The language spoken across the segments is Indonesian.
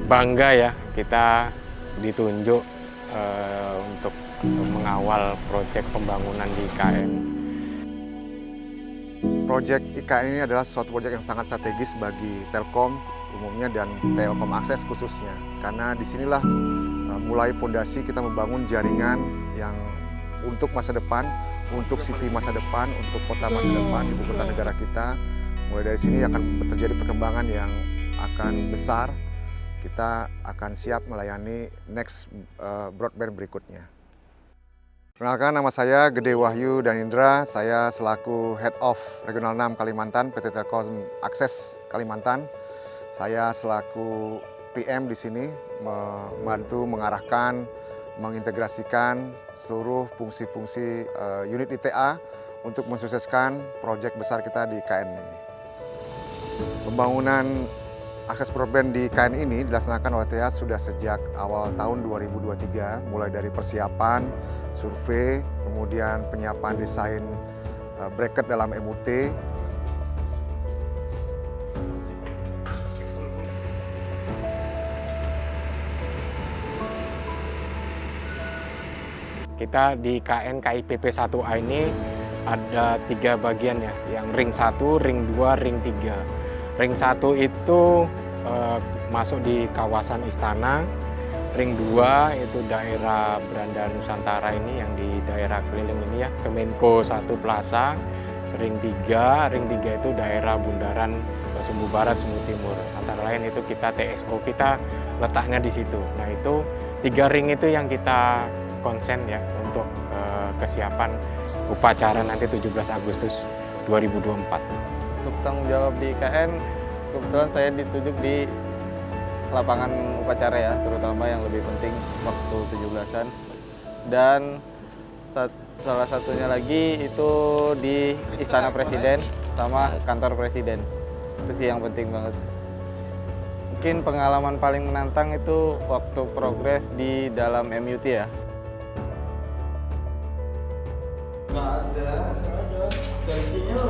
Bangga ya kita ditunjuk untuk mengawal proyek pembangunan di IKN. Proyek IKN ini adalah suatu proyek yang sangat strategis bagi Telkom umumnya dan Telkom Akses khususnya. Karena disinilah mulai pondasi kita membangun jaringan yang untuk masa depan, untuk city masa depan, untuk kota masa depan, ibu kota negara kita. Mulai dari sini akan terjadi perkembangan yang akan besar. Kita akan siap melayani next broadband berikutnya. Perkenalkan, nama saya Gede Wahyu Danindra. Saya selaku Head of Regional 6 Kalimantan, PT Telkom Akses Kalimantan. Saya selaku PM di sini membantu mengarahkan, mengintegrasikan seluruh fungsi-fungsi unit ITA untuk mensukseskan proyek besar kita di IKN ini. Pembangunan akses broadband di IKN ini dilaksanakan oleh TA sudah sejak awal tahun 2023, mulai dari persiapan, survei, kemudian penyiapan desain bracket dalam MUT. Kita di IKN KIPP 1A ini ada 3 bagian ya, yang ring 1, ring 2, ring 3. Ring 1 itu masuk di kawasan Istana, ring 2 itu daerah Beranda Nusantara ini yang di daerah keliling ini ya, Kemenko 1 Plaza, ring 3 itu daerah Bundaran Sumbu Barat, Sumbu Timur. Antara lain itu kita TSO, kita letaknya di situ. Nah itu 3 ring itu yang kita konsen ya untuk kesiapan upacara nanti 17 Agustus 2024. Untuk tanggung jawab di IKN, kebetulan saya ditunjuk di lapangan upacara ya, terutama yang lebih penting waktu 17-an. Dan salah satunya lagi itu di Istana Presiden sama kantor Presiden. Itu sih yang penting banget. Mungkin pengalaman paling menantang itu waktu progres di dalam MUT ya. Nggak ada. Dari sinyal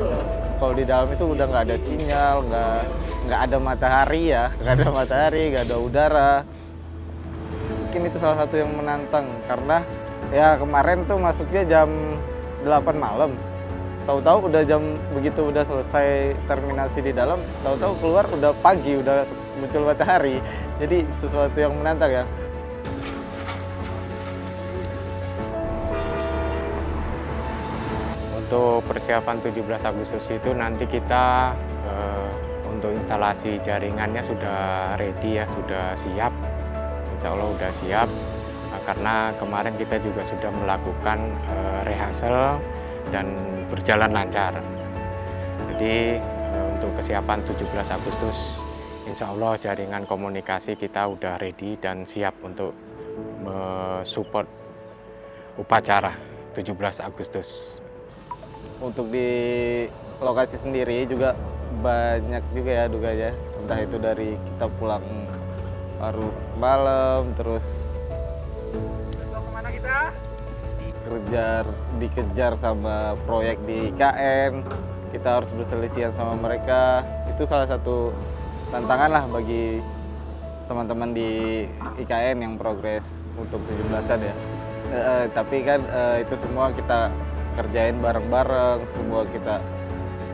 Kalau di dalam itu udah nggak ada sinyal, nggak ada matahari ya, nggak ada udara. Mungkin itu salah satu yang menantang karena ya kemarin tuh masuknya jam 8 malam. Tahu-tahu udah begitu udah selesai terminasi di dalam, tahu-tahu keluar udah pagi, udah muncul matahari. Jadi sesuatu yang menantang ya. Untuk persiapan 17 Agustus itu nanti kita untuk instalasi jaringannya sudah ready ya, sudah siap. Insya Allah sudah siap. Nah, karena kemarin kita juga sudah melakukan rehearsal dan berjalan lancar. Jadi untuk kesiapan 17 Agustus Insya Allah jaringan komunikasi kita udah ready dan siap untuk mensupport upacara 17 Agustus. Untuk di lokasi sendiri juga banyak juga ya duganya, entah itu dari kita pulang harus malam, terus besok kemana kita? dikejar sama proyek di IKN, kita harus berselisihan sama mereka. Itu salah satu tantangan lah bagi teman-teman di IKN yang progres untuk 17-an ya. Tapi kan itu semua kita kerjain bareng-bareng, semua kita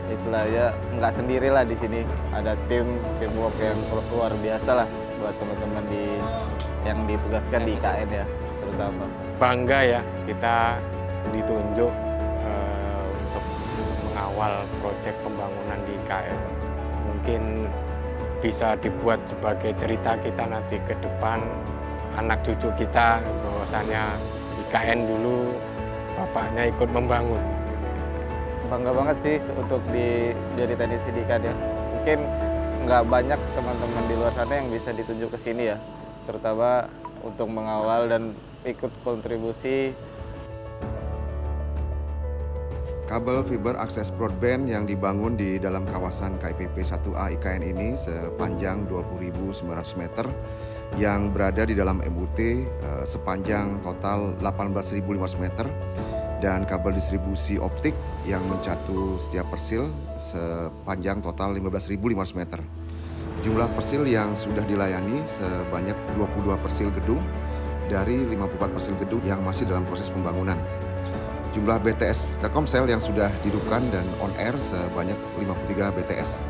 istilahnya nggak sendirilah di sini. Ada teamwork yang luar biasa lah buat teman-teman yang ditugaskan di IKN ya, terutama. Bangga ya kita ditunjuk untuk mengawal proyek pembangunan di IKN. Mungkin bisa dibuat sebagai cerita kita nanti ke depan, anak cucu kita, bahwasannya IKN dulu bapaknya ikut membangun. Bangga banget sih untuk jadi teknisi di IKN ya. Mungkin nggak banyak teman-teman di luar sana yang bisa ditunjuk ke sini ya, terutama untuk mengawal dan ikut kontribusi. Kabel fiber akses broadband yang dibangun di dalam kawasan KIPP 1A IKN ini sepanjang 20.900 meter yang berada di dalam MUT sepanjang total 18.500 meter dan kabel distribusi optik yang mencatu setiap persil sepanjang total 15.500 meter. Jumlah persil yang sudah dilayani sebanyak 22 persil gedung dari 54 persil gedung yang masih dalam proses pembangunan. Jumlah BTS Telkomsel yang sudah dihidupkan dan on air sebanyak 53 BTS.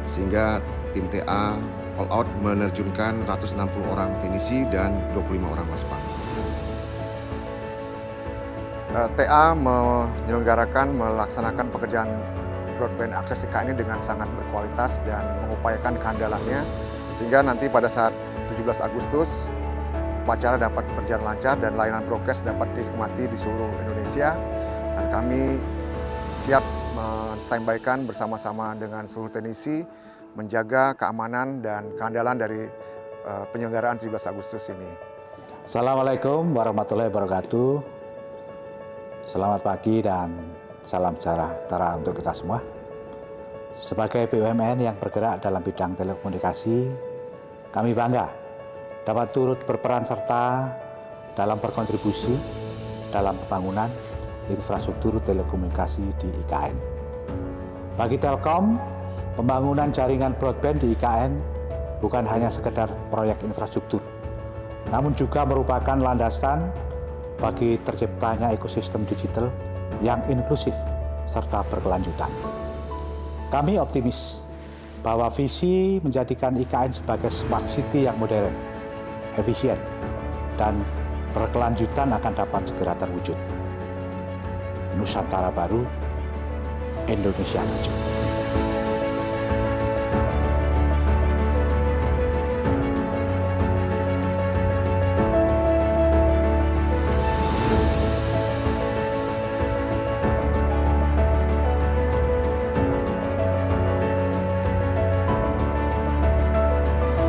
Sehingga tim TA all out menerjunkan 160 orang teknisi dan 25 orang waspam. TA melaksanakan pekerjaan broadband akses IKN ini dengan sangat berkualitas dan mengupayakan keandalannya, sehingga nanti pada saat 17 Agustus upacara dapat berjalan lancar dan layanan broadcast dapat dinikmati di seluruh Indonesia. Dan kami siap men-standby-kan bersama-sama dengan seluruh teknisi menjaga keamanan dan keandalan dari penyelenggaraan 17 Agustus ini. Assalamualaikum warahmatullahi wabarakatuh. Selamat pagi dan salam sejahtera untuk kita semua. Sebagai BUMN yang bergerak dalam bidang telekomunikasi, kami bangga dapat turut berperan serta dalam berkontribusi dalam pembangunan infrastruktur telekomunikasi di IKN. Bagi Telkom, pembangunan jaringan broadband di IKN bukan hanya sekedar proyek infrastruktur, namun juga merupakan landasan bagi terciptanya ekosistem digital yang inklusif serta berkelanjutan. Kami optimis bahwa visi menjadikan IKN sebagai smart city yang modern, efisien, dan berkelanjutan akan dapat segera terwujud. Nusantara baru, Indonesia maju.